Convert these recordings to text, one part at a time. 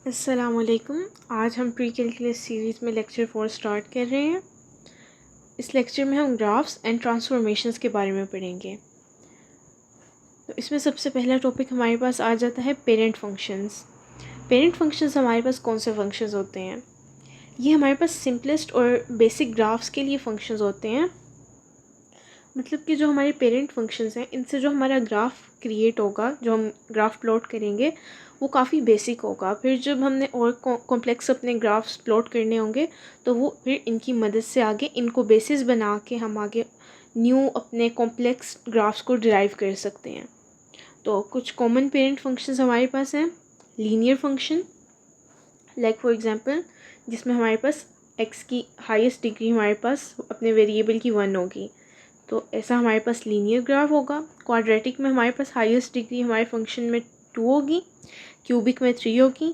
अस्सलामुअलैकुम। आज हम प्री कैलकुलस सीरीज़ में लेक्चर 4 स्टार्ट कर रहे हैं। इस लेक्चर में हम ग्राफ्स एंड ट्रांसफॉर्मेशंस के बारे में पढ़ेंगे। तो इसमें सबसे पहला टॉपिक हमारे पास आ जाता है पेरेंट फंक्शंस। पेरेंट फंक्शंस हमारे पास कौन से फंक्शंस होते हैं? ये हमारे पास सिंपलेस्ट और बेसिक ग्राफ्स के लिए फंक्शंस होते हैं। मतलब कि जो हमारे पेरेंट फंक्शंस हैं, इनसे जो हमारा ग्राफ क्रिएट होगा, जो हम ग्राफ प्लॉट करेंगे, वो काफ़ी बेसिक होगा। फिर जब हमने और कॉम्प्लेक्स अपने ग्राफ्स प्लॉट करने होंगे तो वो फिर इनकी मदद से आगे इनको बेसिस बना के हम आगे न्यू अपने कॉम्प्लेक्स ग्राफ्स को डिराइव कर सकते हैं। तो कुछ कॉमन पेरेंट फंक्शंस हमारे पास हैं। Linear function, like for example, जिसमें हमारे पास एक्स की हाईएस्ट डिग्री हमारे पास अपने वेरिएबल की 1 होगी, तो ऐसा हमारे पास लीनियर ग्राफ होगा। क्वाड्रेटिक में हमारे पास हाईएस्ट डिग्री हमारे फंक्शन में 2 होगी, क्यूबिक में 3 होगी।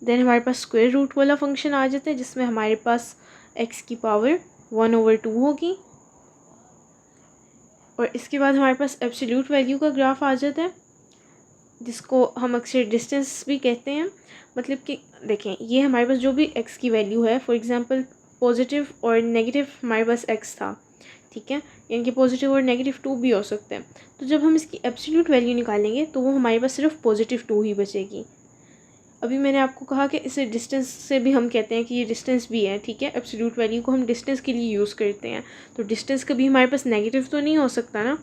देन हमारे पास स्क्वायर रूट वाला फंक्शन आ जाता है, जिसमें हमारे पास एक्स की पावर 1/2 होगी। और इसके बाद हमारे पास एब्सोल्यूट वैल्यू का ग्राफ आ जाता है, जिसको हम अक्सर डिस्टेंस भी कहते हैं। मतलब कि देखें, ये हमारे पास जो भी एक्स की वैल्यू है, फॉर एग्जांपल पॉजिटिव और नेगेटिव हमारे पास एक्स था, ठीक है, यानी कि पॉजिटिव और नेगेटिव 2 भी हो सकते हैं। तो जब हम इसकी एब्सोल्यूट वैल्यू निकालेंगे तो वो हमारे पास सिर्फ पॉजिटिव 2 ही बचेगी। अभी मैंने आपको कहा कि इसे डिस्टेंस से भी हम कहते हैं कि ये डिस्टेंस भी है, ठीक है। एब्सोल्यूट वैल्यू को हम डिस्टेंस के लिए यूज़ करते हैं, तो डिस्टेंस कभी हमारे पास नेगेटिव तो नहीं हो सकता ना,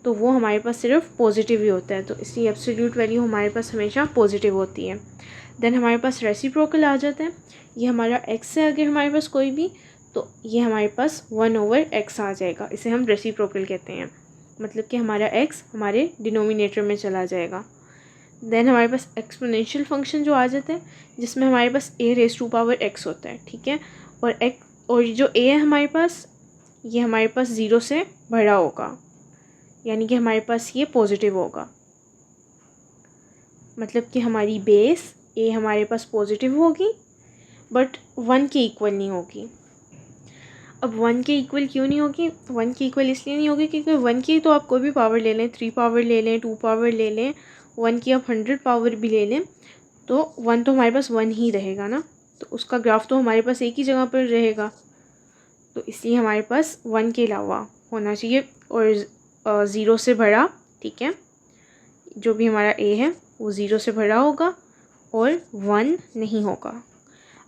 तो वो हमारे पास सिर्फ पॉजिटिव ही होता है। तो इसलिए एब्सोल्यूट वैल्यू हमारे पास हमेशा पॉजिटिव होती है। देन हमारे पास रेसिप्रोकल आ जाता है। ये हमारा एक्स है अगर हमारे पास कोई भी, तो ये हमारे पास 1/x आ जाएगा। इसे हम रेसिप्रोकल कहते हैं, मतलब कि हमारा एक्स हमारे डिनोमिनेटर में चला जाएगा। देन हमारे पास एक्सपोनेंशियल फंक्शन जो आ जाता है, जिसमें हमारे पास a⁻x होता है, ठीक है। और जो a है हमारे पास, ये हमारे पास 0 से बड़ा होगा, यानी कि हमारे पास ये पॉजिटिव होगा। मतलब कि हमारी बेस a हमारे पास पॉजिटिव होगी, बट 1 के इक्वल नहीं होगी। अब 1 के इक्वल क्यों नहीं होगी? 1 के इक्वल इसलिए नहीं होगी क्योंकि 1 की तो आप कोई भी पावर ले लें, 3 पावर ले लें, 2 पावर ले लें, 1 की आप 100 पावर भी ले लें, तो 1 तो हमारे पास 1 ही रहेगा ना, तो उसका ग्राफ तो हमारे पास एक ही जगह पर रहेगा। तो इसलिए हमारे पास 1 के अलावा होना चाहिए और 0 से बड़ा, ठीक है। जो भी हमारा a है वो 0 से बड़ा होगा और 1 नहीं होगा।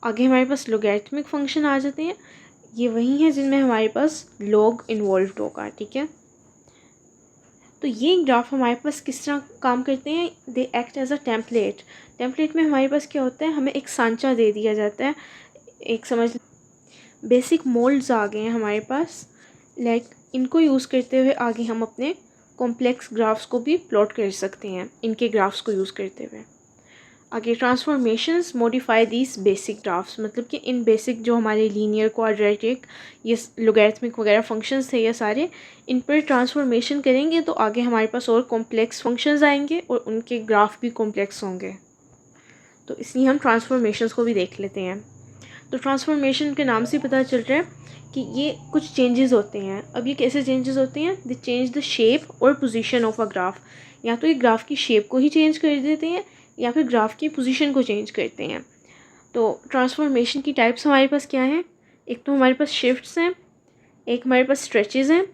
आगे हमारे पास लोगैरिथमिक फंक्शन आ जाते हैं। ये वही है जिनमें हमारे पास लॉग इन्वॉल्व होगा, ठीक है। तो ये ग्राफ हमारे पास किस तरह काम करते हैं? They act as a template. Template में हमारे पास क्या होता है, हमें एक सांचा दे दिया जाता है, एक समझ बेसिक मोल्ड्स आ गए हैं हमारे पास। लाइक इनको यूज़ करते हुए आगे हम अपने कॉम्प्लेक्स ग्राफ्स को भी प्लॉट कर सकते हैं, इनके ग्राफ्स को यूज़ करते हुए। आगे transformations modify these basic graphs, मतलब कि इन बेसिक जो हमारे लीनियर, क्वाड्रेटिक, ये लोगैरिथमिक वगैरह फंक्शंस थे, ये सारे इन पर ट्रांसफॉर्मेशन करेंगे तो आगे हमारे पास और कॉम्प्लेक्स फंक्शंस आएंगे और उनके ग्राफ भी कॉम्प्लेक्स होंगे। तो इसलिए हम ट्रांसफॉर्मेशंस को भी देख लेते हैं। तो ट्रांसफॉर्मेशन के नाम से पता चल रहा है कि ये कुछ चेंजेस होते हैं। अब ये कैसे चेंजेस होते हैं? दे चेंज द शेप और पोजीशन ऑफ अ ग्राफ। या तो ये ग्राफ की शेप को ही चेंज कर देते हैं या फिर ग्राफ की पोजीशन को चेंज करते हैं। तो ट्रांसफॉर्मेशन की टाइप्स हमारे पास क्या हैं? एक तो हमारे पास शिफ्ट्स हैं, एक हमारे पास स्ट्रेचेस हैं।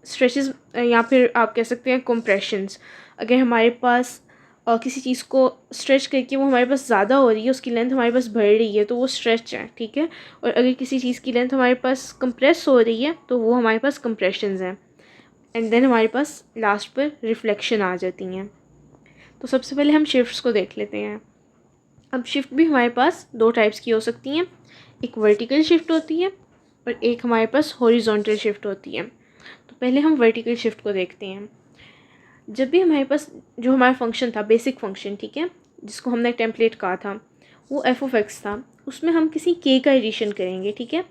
स्ट्रेचेस या फिर आप कह सकते हैं कंप्रेशंस। अगर हमारे पास किसी चीज़ को स्ट्रेच करके वो हमारे पास ज़्यादा हो रही है, उसकी लेंथ हमारे पास बढ़ रही है, तो वो स्ट्रेच है, ठीक है। और अगर किसी चीज़ की लेंथ हमारे पास कंप्रेस हो रही है तो वो हमारे पास कंप्रेशंस हैं। एंड देन हमारे पास लास्ट पर रिफ्लेक्शन आ जाती हैं। तो सबसे पहले हम शिफ्ट्स को देख लेते हैं। अब शिफ्ट भी हमारे पास 2 टाइप्स की हो सकती हैं। एक वर्टिकल शिफ्ट होती है और एक हमारे पास हॉरिजॉन्टल शिफ्ट होती है। तो पहले हम वर्टिकल शिफ्ट को देखते हैं। जब भी हमारे पास जो हमारा फंक्शन था, बेसिक फंक्शन, ठीक है, जिसको हमने टेम्पलेट कहा था, वो f(x) था, उसमें हम किसी k का एडिशन करेंगे, ठीक है।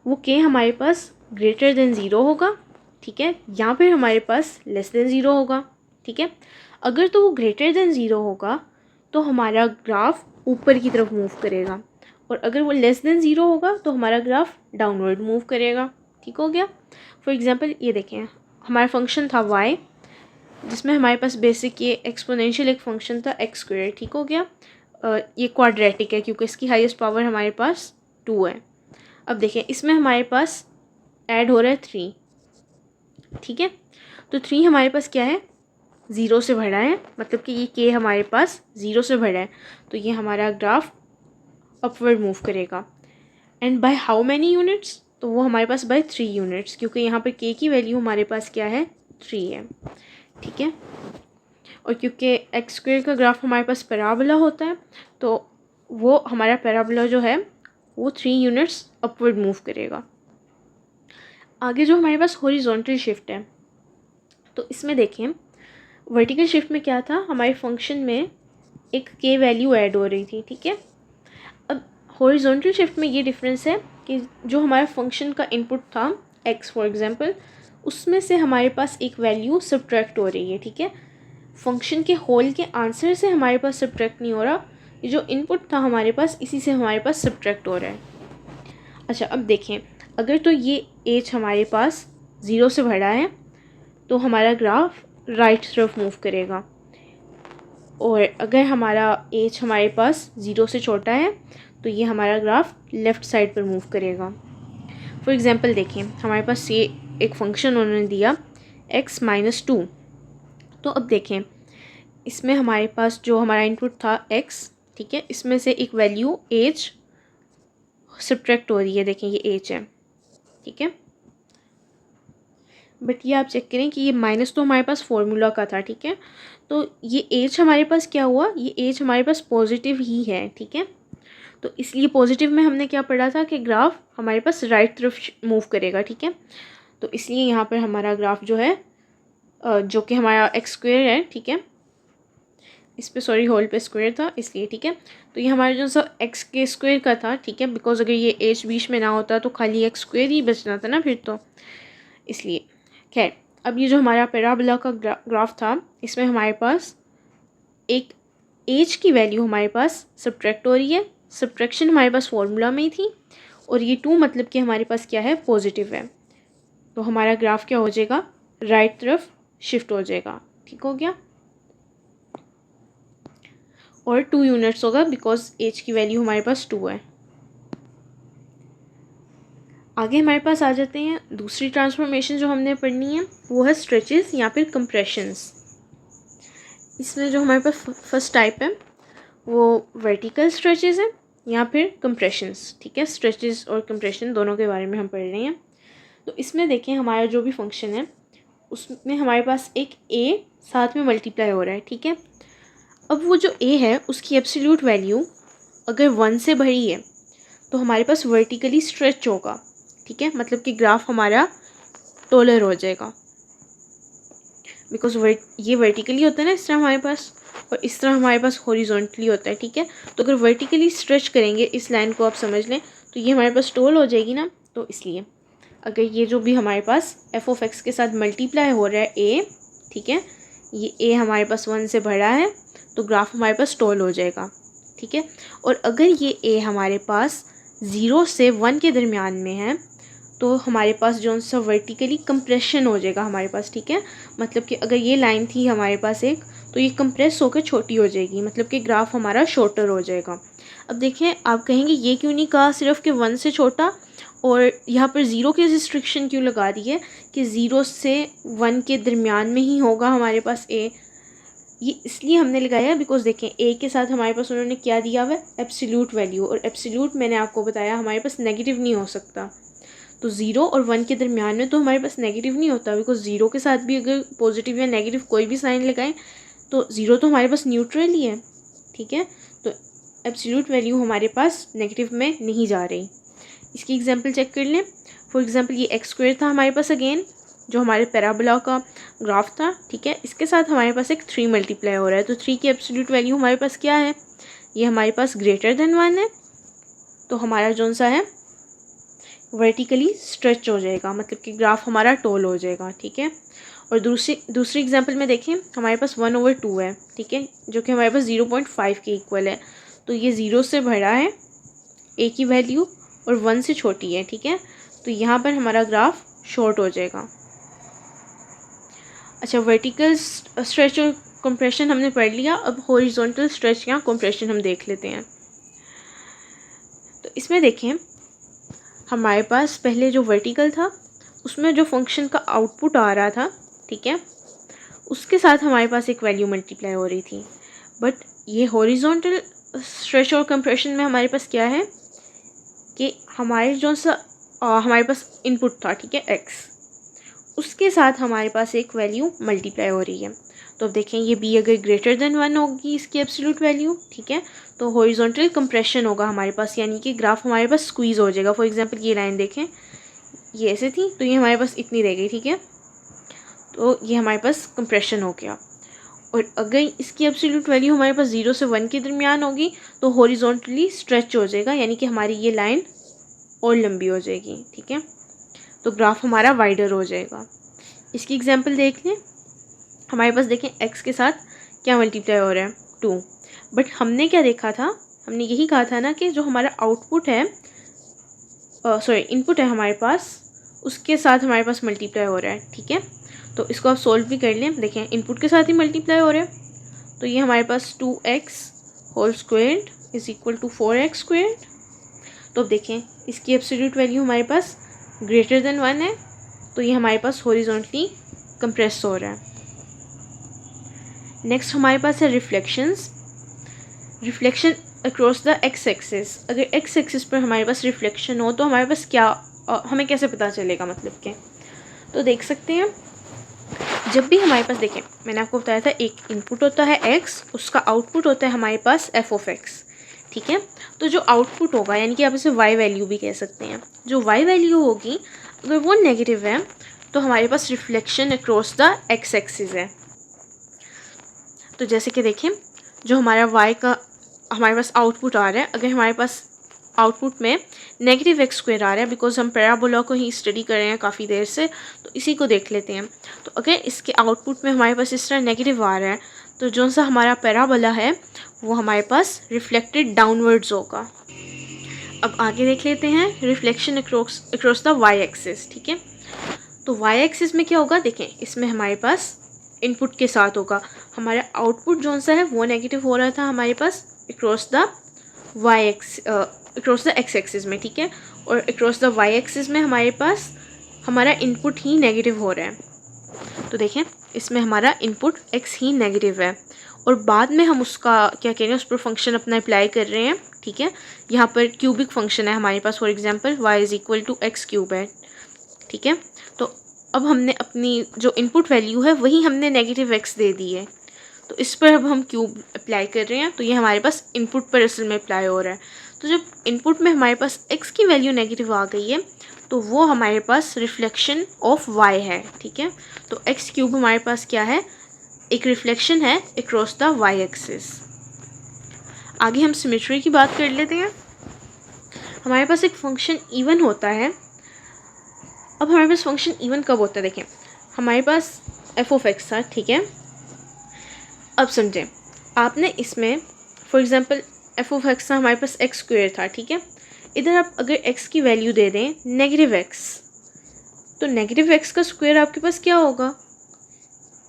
वो k हमारे पास ग्रेटर देन 0 होगा, ठीक है, या फिर हमारे पास लेस देन 0 होगा, ठीक है। अगर तो वो ग्रेटर देन 0 होगा तो हमारा ग्राफ ऊपर की तरफ मूव करेगा, और अगर वो लेस देन 0 होगा तो हमारा ग्राफ डाउनवर्ड मूव करेगा, ठीक हो गया। फॉर एग्जांपल ये देखें, हमारा फंक्शन था y, जिसमें हमारे पास बेसिक ये एक्सपोनेंशियल एक फंक्शन था x², ठीक हो गया। ये क्वाड्रेटिक है क्योंकि इसकी हाईएस्ट पावर हमारे पास 2 है। अब देखें इसमें हमारे पास ऐड हो रहा है 3, ठीक है। तो 3 हमारे पास क्या है, 0 से बढ़ा है, मतलब कि ये के हमारे पास 0 से बढ़ा है, तो ये हमारा ग्राफ अपवर्ड मूव करेगा। And by how many units, तो वो हमारे पास बाय 3 यूनिट्स, क्योंकि यहाँ पे के की वैल्यू हमारे पास क्या है, 3 है, ठीक है। और क्योंकि एक्स स्क्वायर का ग्राफ हमारे पास पैराबोला होता है, तो वो हमारा पैराबोला जो है वो 3 यूनिट्स अपवर्ड मूव करेगा। आगे जो हमारे पास हॉरिजॉन्टल शिफ्ट है, तो इसमें देखें वर्टिकल शिफ्ट में क्या था, हमारे फंक्शन में एक के वैल्यू ऐड हो रही थी, ठीक है। अब हॉरिजॉन्टल शिफ्ट में ये डिफरेंस है कि जो हमारा फंक्शन का इनपुट था एक्स फॉर एग्जांपल, उसमें से हमारे पास एक वैल्यू सब्ट्रैक्ट हो रही है, ठीक है। फंक्शन के होल के आंसर से हमारे पास सब्ट्रैक्ट नहीं हो रहा, ये जो इनपुट था हमारे पास इसी से हमारे पास सब्ट्रैक्ट हो रहा है। अच्छा अब देखें, अगर तो ये एज हमारे पास 0 से बढ़ा है तो हमारा ग्राफ राइट तरफ मूव करेगा, और अगर हमारा एज हमारे पास 0 से छोटा है तो ये हमारा ग्राफ लेफ़्ट साइड पर मूव करेगा। फॉर एग्ज़ाम्पल देखें, हमारे पास ये एक फंक्शन उन्होंने दिया x-2, तो अब देखें इसमें हमारे पास जो हमारा इनपुट था x, ठीक है, इसमें से एक वैल्यू एज सब्ट्रैक्ट हो रही है, देखें ये एज है, ठीक है। बट ये आप चेक करें कि ये माइनस तो हमारे पास फॉर्मूला का था, ठीक है, तो ये एज हमारे पास क्या हुआ, ये एज हमारे पास पॉजिटिव ही है, ठीक है। तो इसलिए पॉजिटिव में हमने क्या पढ़ा था कि ग्राफ हमारे पास राइट तरफ मूव करेगा, ठीक है। तो इसलिए यहाँ पर हमारा ग्राफ जो है जो कि हमारा एक्स स्क्वायर है, ठीक है, इस पे सॉरी होल पे स्क्वायर था इसलिए, ठीक है। तो ये हमारा जो सा एक्स के स्क्वायर का था, ठीक है, बिकॉज अगर ये एज बीच में ना होता तो खाली एक्स स्क्वायर ही बचना था ना फिर, तो इसलिए। खैर, अब ये जो हमारा पैराबोला का ग्राफ था, इसमें हमारे पास एक एज की वैल्यू हमारे पास सब्ट्रैक्ट हो रही है, सब्ट्रैक्शन हमारे पास फॉर्मूला में ही थी, और ये 2 मतलब कि हमारे पास क्या है, पॉजिटिव है, तो हमारा ग्राफ क्या हो जाएगा, राइट तरफ शिफ्ट हो जाएगा, ठीक हो गया। और 2 यूनिट्स होगा बिकॉज एज की वैल्यू हमारे पास 2 है। आगे हमारे पास आ जाते हैं, दूसरी ट्रांसफॉर्मेशन जो हमने पढ़नी है वो है स्ट्रेचेस या फिर कंप्रेशंस। इसमें जो हमारे पास फर्स्ट टाइप है वो वर्टिकल स्ट्रेचेस है या फिर कंप्रेशंस, ठीक है। स्ट्रेचेस और कंप्रेशन दोनों के बारे में हम पढ़ रहे हैं। तो इसमें देखें हमारा जो भी फंक्शन है उसमें हमारे पास एक ए साथ में मल्टीप्लाई हो रहा है, ठीक है। अब वो जो ए है उसकी एब्सोल्यूट वैल्यू अगर 1 से बढ़ी है तो हमारे पास वर्टिकली स्ट्रेच होगा, ठीक है, मतलब कि ग्राफ हमारा टोलर हो जाएगा, बिकॉज ये वर्टिकली होता है ना इस तरह हमारे पास, और इस तरह हमारे पास हॉरिजॉन्टली होता है, ठीक है। तो अगर वर्टिकली स्ट्रेच करेंगे इस लाइन को, आप समझ लें, तो ये हमारे पास टोल हो जाएगी ना, तो इसलिए अगर ये जो भी हमारे पास एफ ऑफ एक्स के साथ मल्टीप्लाई हो रहा है ए, ठीक है, ये ए हमारे पास 1 से बढ़ा है तो ग्राफ हमारे पास टोल हो जाएगा, ठीक है। और अगर ये ए हमारे पास 0 से 1 के दरमियान में है तो हमारे पास जो सा वर्टिकली कंप्रेशन हो जाएगा हमारे पास, ठीक है। मतलब कि अगर ये लाइन थी हमारे पास एक, तो ये कंप्रेस होकर छोटी हो जाएगी, मतलब कि ग्राफ हमारा शॉर्टर हो जाएगा। अब देखें, आप कहेंगे ये क्यों नहीं कहा सिर्फ कि 1 से छोटा, और यहाँ पर 0 की रिस्ट्रिक्शन क्यों लगा दी है कि 0 से 1 के दरमियान में ही होगा हमारे पास ए। ये इसलिए हमने लगाया बिकॉज देखें ए के साथ हमारे पास उन्होंने क्या दिया हुआ है, एब्सोल्यूट वैल्यू, और एब्सोल्यूट मैंने आपको बताया हमारे पास नेगेटिव नहीं हो सकता। तो 0 और 1 के दरमियान में तो हमारे पास नेगेटिव नहीं होता, बिकॉज 0 के साथ भी अगर पॉजिटिव या नेगेटिव कोई भी साइन लगाएं तो 0 तो हमारे पास न्यूट्रल ही है, ठीक है। तो एब्सोल्यूट वैल्यू हमारे पास नेगेटिव में नहीं जा रही। इसकी एग्जांपल चेक कर लें। फॉर एग्जांपल ये एक्स स्क्वायर था हमारे पास अगेन, जो हमारे पैराबोला का ग्राफ था, ठीक है, इसके साथ हमारे पास एक 3 मल्टीप्लाई हो रहा है, तो 3 की एब्सोल्यूट वैल्यू हमारे पास क्या है, ये हमारे पास ग्रेटर देन 1 है, तो हमारा जो सा है वर्टिकली स्ट्रेच हो जाएगा, मतलब कि ग्राफ हमारा टोल हो जाएगा, ठीक है। और दूसरी एग्जांपल में देखें, हमारे पास 1/2 है, ठीक है, जो कि हमारे पास 0.5 के इक्वल है, तो ये 0 से बढ़ा है ए की वैल्यू और 1 से छोटी है, ठीक है, तो यहाँ पर हमारा ग्राफ शॉर्ट हो जाएगा। अच्छा, वर्टिकल स्ट्रेच और कंप्रेशन हमने पढ़ लिया। अब हॉरिजॉन्टल स्ट्रेच या कंप्रेशन हम देख लेते हैं। तो इसमें देखें हमारे पास पहले जो वर्टिकल था उसमें जो फंक्शन का आउटपुट आ रहा था, ठीक है, उसके साथ हमारे पास एक वैल्यू मल्टीप्लाई हो रही थी। बट ये हॉरिजॉन्टल स्ट्रेच और कंप्रेशन में हमारे पास क्या है कि हमारे जो सा हमारे पास इनपुट था, ठीक है, एक्स, उसके साथ हमारे पास एक वैल्यू मल्टीप्लाई हो रही है। तो अब देखें ये बी अगर ग्रेटर देन 1 होगी इसकी एब्सोल्यूट वैल्यू, ठीक है, तो हॉरिजॉन्टल कंप्रेशन होगा हमारे पास, यानी कि ग्राफ हमारे पास स्क्वीज़ हो जाएगा। फॉर एग्जांपल ये लाइन देखें, ये ऐसे थी तो ये हमारे पास इतनी रह गई, ठीक है, तो ये हमारे पास कंप्रेशन हो गया। और अगर इसकी एब्सोल्यूट वैल्यू हमारे पास 0 से 1 के दरमियान होगी तो हॉरिजॉन्टली स्ट्रेच हो जाएगा, यानी कि हमारी ये लाइन और लंबी हो जाएगी, ठीक है, तो ग्राफ हमारा वाइडर हो जाएगा। इसकी एग्जांपल देख लें, हमारे पास देखें एक्स के साथ क्या मल्टीप्लाई हो रहा है, 2। बट हमने क्या देखा था, हमने यही कहा था ना कि जो हमारा आउटपुट है, इनपुट है हमारे पास, उसके साथ हमारे पास मल्टीप्लाई हो रहा है, ठीक है। तो इसको आप सोल्व भी कर लें, देखें इनपुट के साथ ही मल्टीप्लाई हो रहा है, तो ये हमारे पास 2x whole squared is equal to 4x squared. तो अब देखें इसकी एब्सोल्यूट वैल्यू हमारे पास ग्रेटर देन 1 है, तो ये हमारे पास हॉरिजॉन्टली कंप्रेस हो रहा है। नेक्स्ट हमारे पास है reflections. Reflection across the X axis. अगर एक्स एक्सिस पर हमारे पास रिफ्लेक्शन हो तो हमारे पास क्या हमें कैसे पता चलेगा, मतलब के, तो देख सकते हैं जब भी हमारे पास, देखें मैंने आपको बताया था एक इनपुट होता है x, उसका आउटपुट होता है हमारे पास f ऑफ x, ठीक है। तो जो आउटपुट होगा, यानी कि आप इसे y वैल्यू भी कह सकते हैं, जो y वैल्यू होगी अगर वो नेगेटिव है तो हमारे पास reflection across the x axis है। तो जैसे कि देखें जो हमारा y का हमारे पास आउटपुट आ रहा है, अगर हमारे पास आउटपुट में नेगेटिव एक्स स्क्वायर आ रहा है, बिकॉज हम पैराबोला को ही स्टडी कर रहे हैं काफ़ी देर से, तो इसी को देख लेते हैं। तो अगर इसके आउटपुट में हमारे पास इस तरह नेगेटिव आ रहा है तो जो सा हमारा पैराबोला है वो हमारे पास रिफ्लेक्टेड डाउनवर्ड्स होगा। अब आगे देख लेते हैं reflection across the Y axis, ठीक है। तो वाई एक्सिस में क्या होगा, देखें इसमें हमारे पास इनपुट के साथ होगा, हमारा आउटपुट जो सा है वो नेगेटिव हो रहा था हमारे पास across the Y X across the X axis में, ठीक है, और अक्रॉस द वाई एक्सिस में हमारे पास हमारा इनपुट ही नेगेटिव हो रहा है। तो देखें इसमें हमारा इनपुट x ही नेगेटिव है और बाद में हम उसका क्या कह रहे हैं, उस पर फंक्शन अपना अप्लाई कर रहे हैं, ठीक है। यहाँ पर क्यूबिक फंक्शन है हमारे पास, for example y is equal to X cube है, ठीक है। तो अब हमने अपनी जो इनपुट वैल्यू है वही हमने नेगेटिव x दे दी है, तो इस पर अब हम क्यूब अप्लाई कर रहे हैं, तो ये हमारे पास इनपुट पर असल में अप्लाई हो रहा है। तो जब इनपुट में हमारे पास x की वैल्यू नेगेटिव आ गई है तो वो हमारे पास रिफ्लेक्शन ऑफ y है, ठीक है। तो x क्यूब हमारे पास क्या है, एक रिफ्लेक्शन है अक्रॉस द y एक्सिस। आगे हम सिमेट्री की बात कर लेते हैं। हमारे पास एक फंक्शन इवन होता है। अब हमारे पास फंक्शन इवन कब होता है, देखें हमारे पास f ऑफ x था, ठीक है। अब समझें आपने इसमें for example f of x था, हमारे पास x स्क्वायर था, ठीक है। इधर आप अगर x की वैल्यू दे दें नेगेटिव x, तो नेगेटिव x का स्क्वायर आपके पास क्या होगा,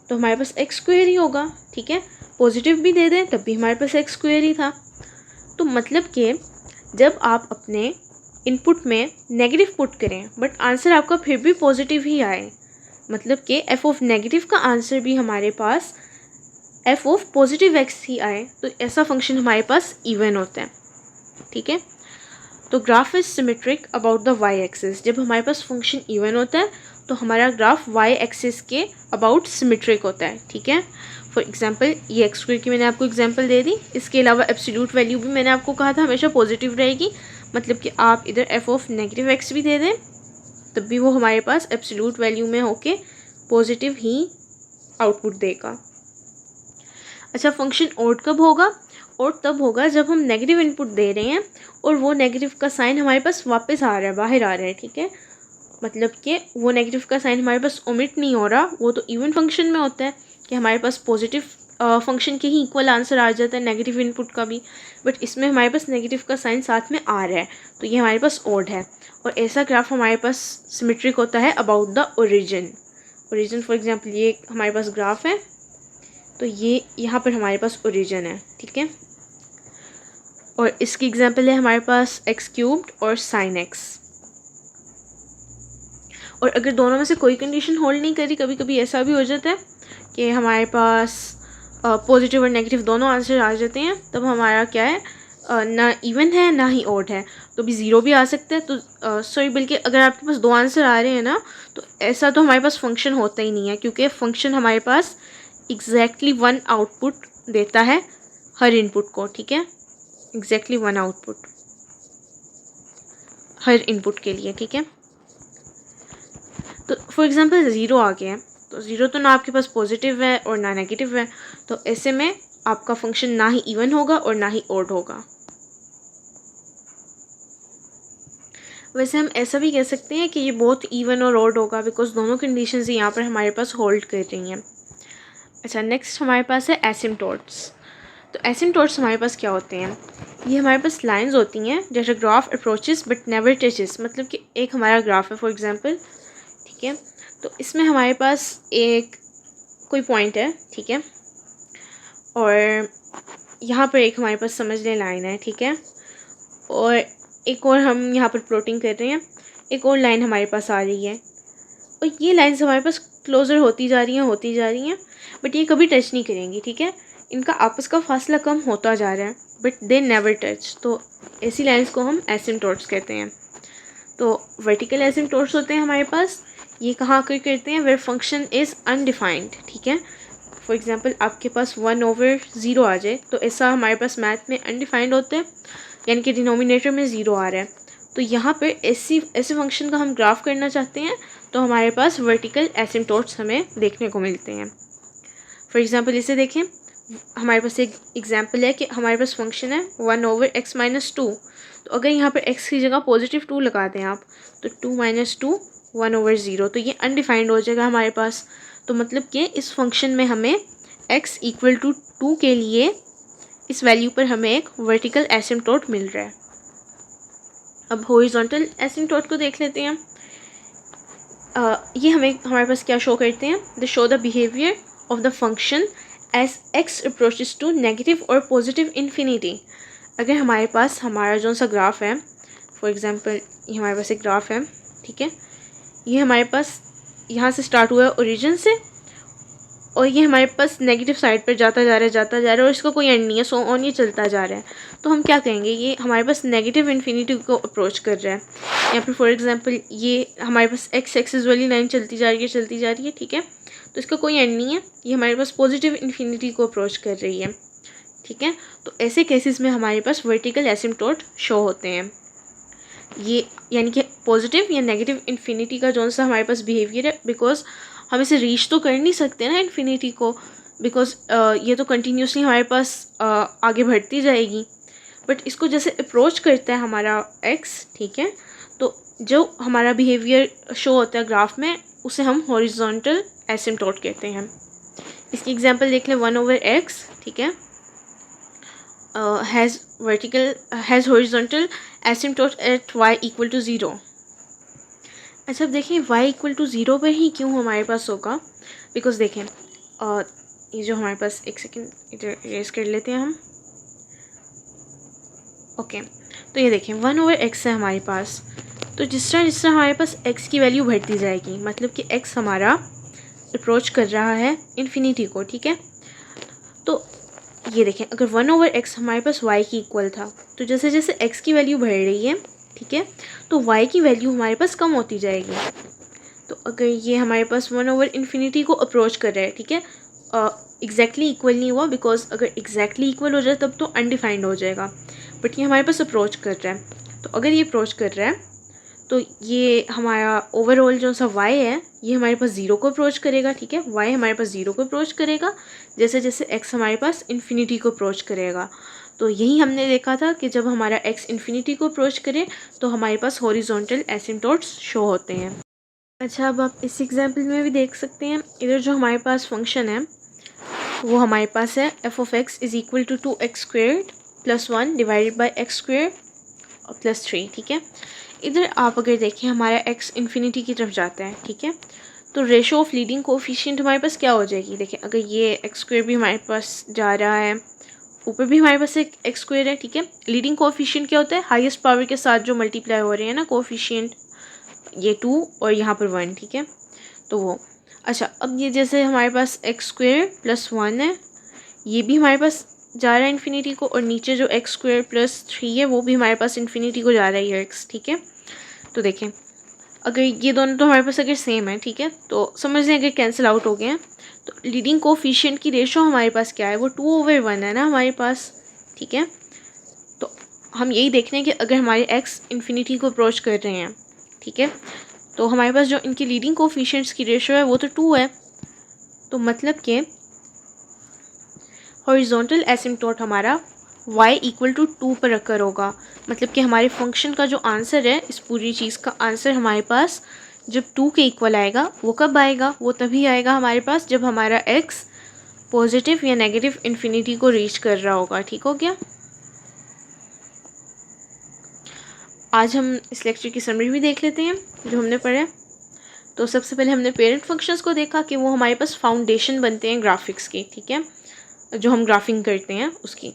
तो हमारे पास x स्क्वायर ही होगा, ठीक है। पॉजिटिव भी दे दें तब भी हमारे पास x स्क्वायर ही था। तो मतलब कि जब आप अपने इनपुट में नेगेटिव पुट करें बट आंसर आपका फिर भी पॉजिटिव ही आए, मतलब कि f ऑफ नेगेटिव का आंसर भी हमारे पास f ऑफ पॉजिटिव x ही आए, तो ऐसा फंक्शन हमारे पास इवन होता है, ठीक है। तो graph is symmetric about the y axis. जब हमारे पास फंक्शन इवन होता है तो हमारा ग्राफ y एक्सिस के अबाउट सिमेट्रिक होता है, ठीक है। फॉर एग्जांपल ये एक्स स्क्वायर की मैंने आपको एग्जांपल दे दी, इसके अलावा एब्सोल्यूट वैल्यू भी मैंने आपको कहा था हमेशा पॉजिटिव रहेगी, मतलब कि आप इधर f ऑफ नेगेटिव x भी दे दें तब भी वो हमारे पास एब्सोल्यूट वैल्यू में होके पॉजिटिव ही आउटपुट देगा। अच्छा, फंक्शन ऑड कब होगा, और तब होगा जब हम नेगेटिव इनपुट दे रहे हैं और वो नेगेटिव का साइन हमारे पास वापस आ रहा है, बाहर आ रहा है, ठीक है। मतलब कि वो नेगेटिव का साइन हमारे पास ओमिट नहीं हो रहा, वो तो इवन फंक्शन में होता है कि हमारे पास पॉजिटिव फंक्शन के ही इक्वल आंसर आ जाता है नेगेटिव इनपुट का भी, बट इसमें हमारे पास नेगेटिव का साइन साथ में आ रहा है, तो ये हमारे पास ऑड है। और ऐसा ग्राफ हमारे पास सिमेट्रिक होता है about the origin. Origin for example ये हमारे पास ग्राफ है, तो ये यहाँ पर हमारे पास ओरिजिन है, ठीक है। और इसकी एग्जांपल है हमारे पास एक्स क्यूब्ड और साइन एक्स। और अगर दोनों में से कोई कंडीशन होल्ड नहीं करी, कभी कभी ऐसा भी हो जाता है कि हमारे पास पॉजिटिव और नेगेटिव दोनों आंसर आ जाते हैं, तब हमारा क्या है, ना इवन है ना ही ऑड है, तो भी ज़ीरो भी आ सकता है। तो सॉरी, बल्कि अगर आपके पास दो आंसर आ रहे हैं ना, तो ऐसा तो हमारे पास फंक्शन होता ही नहीं है, क्योंकि फंक्शन हमारे पास एग्जैक्टली वन आउटपुट देता है हर इनपुट को, ठीक है। एग्जैक्टली वन आउटपुट हर इनपुट के लिए, ठीक है। तो फॉर एग्जांपल ज़ीरो आ गया है, तो ज़ीरो तो ना आपके पास पॉजिटिव है और ना नेगेटिव है, तो ऐसे में आपका फंक्शन ना ही इवन होगा और ना ही ऑड होगा। वैसे हम ऐसा भी कह सकते हैं कि ये बहुत इवन और ऑड होगा, बिकॉज दोनों कंडीशंस यहाँ पर हमारे पास होल्ड कर रही हैं। अच्छा, नेक्स्ट हमारे पास है एसिम्टोट्स। तो एसिम्टोट्स हमारे पास क्या होते हैं, ये हमारे पास लाइंस होती हैं जैसे graph approaches but never touches. मतलब कि एक हमारा ग्राफ है फॉर एग्जांपल, ठीक है। तो इसमें हमारे पास एक कोई पॉइंट है, ठीक है, और यहाँ पर एक हमारे पास समझ लें लाइन है, ठीक है, और एक और हम यहाँ पर प्लॉटिंग कर रहे हैं, एक और लाइन हमारे पास आ रही है, और ये लाइन्स हमारे पास क्लोज़र होती जा रही हैं बट ये कभी टच नहीं करेंगी, ठीक है। इनका आपस का फासला कम होता जा रहा है बट दे नेवर टच। तो ऐसी लाइन्स को हम एसिम्टोट्स कहते हैं। तो वर्टिकल एसिम्टोट्स होते हैं हमारे पास, ये कहाँ आकर करते हैं, वेयर फंक्शन इज़ अनडिफाइंड, ठीक है। फॉर एग्जांपल आपके पास 1/0 आ जाए, तो ऐसा हमारे पास मैथ में अनडिफाइंड होता है, यानी कि डिनोमिनेटर में ज़ीरो आ रहा है। तो यहाँ पर ऐसे फंक्शन का हम ग्राफ करना चाहते हैं, तो हमारे पास वर्टिकल एसिम्टोट्स हमें देखने को मिलते हैं। फॉर एग्जांपल इसे देखें, हमारे पास एक एग्जांपल है कि हमारे पास फंक्शन है 1/x-2। तो अगर यहाँ पर x की जगह +2 लगा दें आप, तो 2 - 2 1/0, तो ये अनडिफाइंड हो जाएगा हमारे पास। तो मतलब कि इस फंक्शन में हमें x = 2 के लिए इस वैल्यू पर हमें एक वर्टिकल एसिम्टोट मिल रहा है। अब हॉरिजॉन्टल एसिम्टोट को देख लेते हैं। ये हमारे पास क्या शो करते हैं, they show the behaviour of the function as x approaches to negative और पॉजिटिव इन्फिनिटी। अगर हमारे पास हमारा जो सा ग्राफ है, फॉर एग्जांपल ये हमारे पास एक ग्राफ है, ठीक है, ये हमारे पास यहाँ से स्टार्ट हुआ है ओरिजिन से, और ये हमारे पास नेगेटिव साइड पर जाता जा रहा है और इसका कोई एंड नहीं है, सो ऑन ये चलता जा रहा है। तो हम क्या कहेंगे, ये हमारे पास नेगेटिव इन्फिनिटी को अप्रोच कर रहा है। यहाँ पर फॉर एग्जांपल ये हमारे पास एक्स एक्सिस वाली लाइन चलती जा रही है, ठीक है, तो इसका कोई एंड नहीं है, ये हमारे पास पॉजिटिव इन्फिनिटी को अप्रोच कर रही है, ठीक है। तो ऐसे केसेस में हमारे पास वर्टिकल एसिम्टोट शो होते हैं। ये यानी कि पॉजिटिव या नेगेटिव इन्फिनिटी का जो सा हमारे पास बिहेवियर है, बिकॉज हम इसे रीच तो कर नहीं सकते ना इन्फिनिटी को, बिकॉज ये तो कंटिन्यूसली हमारे पास आगे बढ़ती जाएगी, बट इसको जैसे अप्रोच करता है हमारा एक्स, ठीक है, तो जो हमारा बिहेवियर शो होता है ग्राफ में, उसे हम हॉरिजॉन्टल एसिम्टोट कहते हैं। इसकी एग्जांपल देख लें, 1/x, ठीक है, has horizontal asymptote at y = 0। अच्छा, अब देखें y = 0 पर ही क्यों हमारे पास होगा, बिकॉज देखें ये जो हमारे पास, एक सेकेंड इधर इरेज कर लेते हैं हम, ओके। तो ये देखें 1/x है हमारे पास, तो जिस तरह हमारे पास x की वैल्यू बढ़ती जाएगी, मतलब कि x हमारा अप्रोच कर रहा है इन्फिनिटी को, ठीक है। तो ये देखें, अगर 1/x हमारे पास y की इक्वल था, तो जैसे जैसे x की वैल्यू बढ़ रही है, ठीक है, तो y की वैल्यू हमारे पास कम होती जाएगी। तो अगर ये हमारे पास 1/∞ को अप्रोच कर रहा है, ठीक है, एग्जैक्टली इक्वल नहीं हुआ, बिकॉज अगर एग्जैक्टली इक्वल हो जाए तब तो अनडिफाइंड हो जाएगा, बट ये हमारे पास अप्रोच कर रहा है। तो अगर ये अप्रोच कर रहा है, तो ये हमारा ओवरऑल जो सा y है, ये हमारे पास 0 को अप्रोच करेगा, ठीक है, y हमारे पास 0 को अप्रोच करेगा, जैसे जैसे x हमारे पास इन्फिनिटी को अप्रोच करेगा। तो यही हमने देखा था कि जब हमारा x इन्फिनिटी को अप्रोच करे, तो हमारे पास हॉरिजॉन्टल एसिम्टोट्स शो होते हैं। अच्छा, अब आप इस एग्जाम्पल में भी देख सकते हैं, इधर जो हमारे पास फंक्शन है वो हमारे पास है f(x) = 2x² + 1 / x² + 3, ठीक है। इधर आप अगर देखें, हमारा x इन्फिनिटी की तरफ जाता है, ठीक है, तो रेशो ऑफ लीडिंग कोफिशिएंट हमारे पास क्या हो जाएगी, देखिए अगर ये एक्स स्क्वायर भी हमारे पास जा रहा है, ऊपर भी हमारे पास एक एक्स स्क्वायर है, ठीक है। लीडिंग कोफिशिएंट क्या होता है, हाईएस्ट पावर के साथ जो मल्टीप्लाई हो रहे हैं ना कोफिशिएंट, ये 2 और यहाँ पर 1, ठीक है। तो वो अच्छा, अब ये जैसे हमारे पास एक्स स्क्वायर प्लस 1 है, ये भी हमारे पास जा रहा है इन्फिनिटी को, और नीचे जो एक्स स्क्वायर प्लस 3 है वो भी हमारे पास इन्फिनिटी को जा रहा है ये एक्स, ठीक है। तो देखें अगर ये दोनों तो हमारे पास अगर सेम है, ठीक है, तो समझ लें अगर कैंसिल आउट हो गए हैं, तो लीडिंग कोफिशिएंट की रेशो हमारे पास क्या है, वो 2/1 है ना हमारे पास, ठीक है। तो हम यही देख रहे हैं कि अगर हमारे एक्स इन्फिनिटी को अप्रोच कर रहे हैं, ठीक है, तो हमारे पास जो इनकी लीडिंग कोफिशिएंट्स की रेशो है वो तो 2 है। तो मतलब कि हॉरिजॉन्टल एसिम्पटोट हमारा y = 2 पर रखकर होगा। मतलब कि हमारे फंक्शन का जो आंसर है, इस पूरी चीज़ का आंसर हमारे पास जब 2 के इक्वल आएगा, वो कब आएगा, वो तभी आएगा हमारे पास जब हमारा x पॉजिटिव या नेगेटिव इन्फिनिटी को रीच कर रहा होगा। ठीक हो गया। आज हम इस लेक्चर की समरी भी देख लेते हैं जो हमने पढ़ा। तो सबसे पहले हमने पेरेंट फंक्शंस को देखा कि वो हमारे पास फाउंडेशन बनते हैं ग्राफिक्स के, ठीक है, जो हम ग्राफिंग करते हैं उसकी।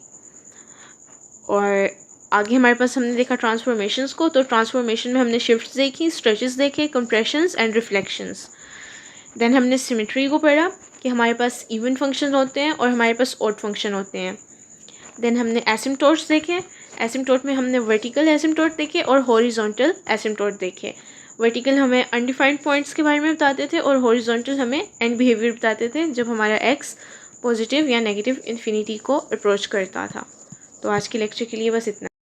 और आगे हमारे पास हमने देखा ट्रांसफॉर्मेशंस को। तो ट्रांसफॉर्मेशन में हमने शिफ्ट्स देखी, स्ट्रेचेस देखे, कंप्रेशंस एंड रिफ्लेक्शंस। देन हमने सिमेट्री को पढ़ा कि हमारे पास इवन फंक्शन होते हैं और हमारे पास ऑड फंक्शन होते हैं। देन हमने एसिम्पटोट्स देखे। एसिम्पटोट में हमने वर्टिकल एसिम्पटोट देखे और हॉरिजॉन्टल एसिम्पटोट देखे। वर्टिकल हमें अनडिफाइंड पॉइंट्स के बारे में बताते थे और हॉरिजॉन्टल हमें एंड बिहेवियर बताते थे जब हमारा एक्स पॉजिटिव या नेगेटिव इन्फिनिटी को अप्रोच करता था। तो आज के लेक्चर के लिए बस इतना।